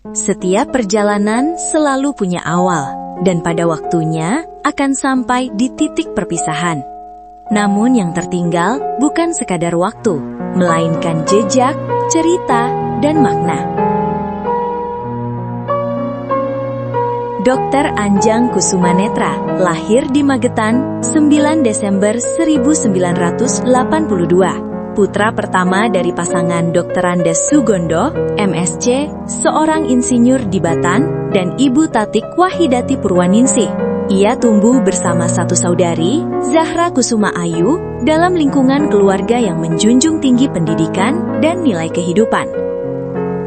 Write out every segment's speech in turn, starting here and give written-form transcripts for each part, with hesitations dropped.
Setiap perjalanan selalu punya awal, dan pada waktunya akan sampai di titik perpisahan. Namun yang tertinggal bukan sekadar waktu, melainkan jejak, cerita, dan makna. Dr. Anjang Kusumanetra lahir di Magetan 9 Desember 1982. Putra pertama dari pasangan Dr. Andes Sugondo, MSc, seorang insinyur di Batan, dan Ibu Tatik Wahidati Purwaningsih. Ia tumbuh bersama satu saudari, Zahra Kusuma Ayu, dalam lingkungan keluarga yang menjunjung tinggi pendidikan dan nilai kehidupan.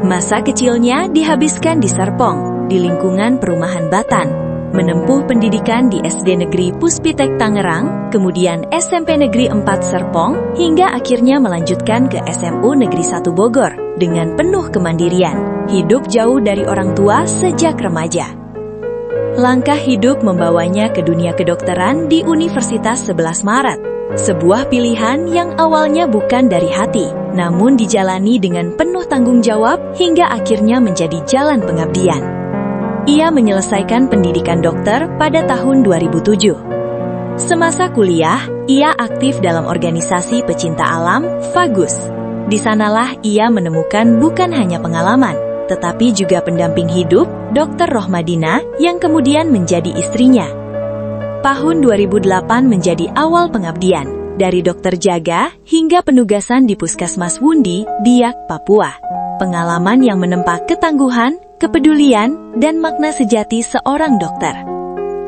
Masa kecilnya dihabiskan di Serpong, di lingkungan perumahan Batan. Menempuh pendidikan di SD Negeri Puspitek Tangerang, kemudian SMP Negeri 4 Serpong, hingga akhirnya melanjutkan ke SMU Negeri 1 Bogor, dengan penuh kemandirian, hidup jauh dari orang tua sejak remaja. Langkah hidup membawanya ke dunia kedokteran di Universitas 11 Maret, sebuah pilihan yang awalnya bukan dari hati, namun dijalani dengan penuh tanggung jawab hingga akhirnya menjadi jalan pengabdian. Ia menyelesaikan pendidikan dokter pada tahun 2007. Semasa kuliah, ia aktif dalam organisasi pecinta alam, Fagus. Di sanalah ia menemukan bukan hanya pengalaman, tetapi juga pendamping hidup, Dr. Rohmadina, yang kemudian menjadi istrinya. Tahun 2008 menjadi awal pengabdian, dari dokter jaga hingga penugasan di Puskesmas Wundi, Biak, Papua. Pengalaman yang menempa ketangguhan, kepedulian, dan makna sejati seorang dokter.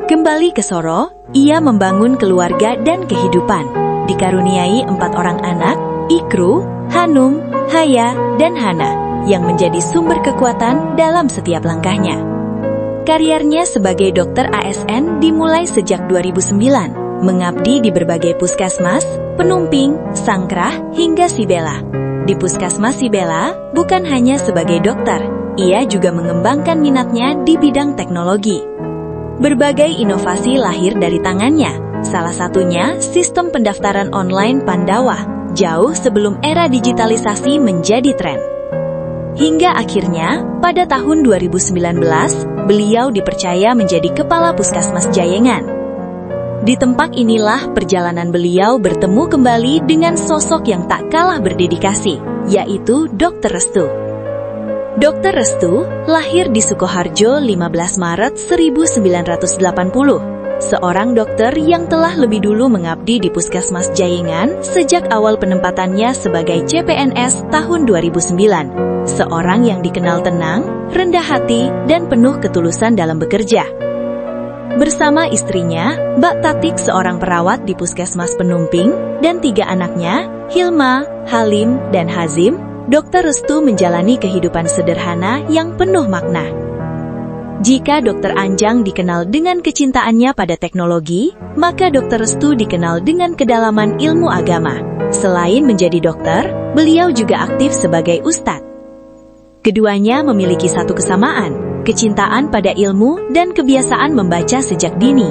Kembali ke Soro, ia membangun keluarga dan kehidupan. Dikaruniai 4 orang anak, Ikru, Hanum, Haya, dan Hana, yang menjadi sumber kekuatan dalam setiap langkahnya. Kariernya sebagai dokter ASN dimulai sejak 2009, mengabdi di berbagai puskesmas, Penumping, Sangkrah, hingga Sibela. Di Puskesmas Sibela, bukan hanya sebagai dokter, ia juga mengembangkan minatnya di bidang teknologi. Berbagai inovasi lahir dari tangannya, salah satunya sistem pendaftaran online Pandawa, jauh sebelum era digitalisasi menjadi tren. Hingga akhirnya, pada tahun 2019, beliau dipercaya menjadi Kepala Puskesmas Jayengan. Di tempat inilah perjalanan beliau bertemu kembali dengan sosok yang tak kalah berdedikasi, yaitu Dr. Restu. Dr. Restu lahir di Sukoharjo 15 Maret 1980, seorang dokter yang telah lebih dulu mengabdi di Puskesmas Jayengan sejak awal penempatannya sebagai CPNS tahun 2009, seorang yang dikenal tenang, rendah hati, dan penuh ketulusan dalam bekerja. Bersama istrinya, Mbak Tatik seorang perawat di Puskesmas Penumping, dan 3 anaknya, Hilma, Halim, dan Hazim, Dr. Restu menjalani kehidupan sederhana yang penuh makna. Jika Dr. Anjang dikenal dengan kecintaannya pada teknologi, maka Dr. Restu dikenal dengan kedalaman ilmu agama. Selain menjadi dokter, beliau juga aktif sebagai ustadz. Keduanya memiliki satu kesamaan, kecintaan pada ilmu dan kebiasaan membaca sejak dini.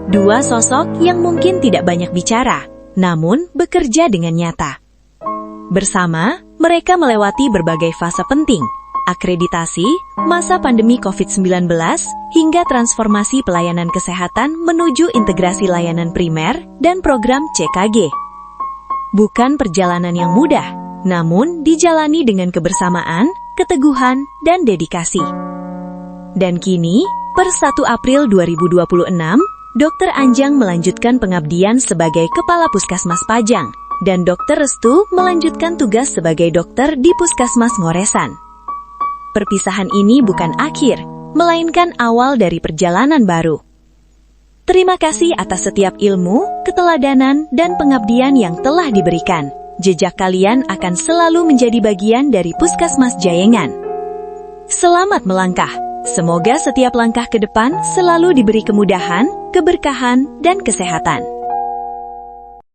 Dua sosok yang mungkin tidak banyak bicara, namun bekerja dengan nyata. Bersama, mereka melewati berbagai fase penting, akreditasi, masa pandemi COVID-19, hingga transformasi pelayanan kesehatan menuju integrasi layanan primer dan program CKG. Bukan perjalanan yang mudah, namun dijalani dengan kebersamaan, keteguhan, dan dedikasi. Dan kini, per 1 April 2026, Dr. Anjang melanjutkan pengabdian sebagai Kepala Puskesmas Pajang, dan Dr. Restu melanjutkan tugas sebagai dokter di Puskesmas Ngoresan. Perpisahan ini bukan akhir, melainkan awal dari perjalanan baru. Terima kasih atas setiap ilmu, keteladanan, dan pengabdian yang telah diberikan. Jejak kalian akan selalu menjadi bagian dari Puskesmas Jayengan. Selamat melangkah. Semoga setiap langkah ke depan selalu diberi kemudahan, keberkahan, dan kesehatan.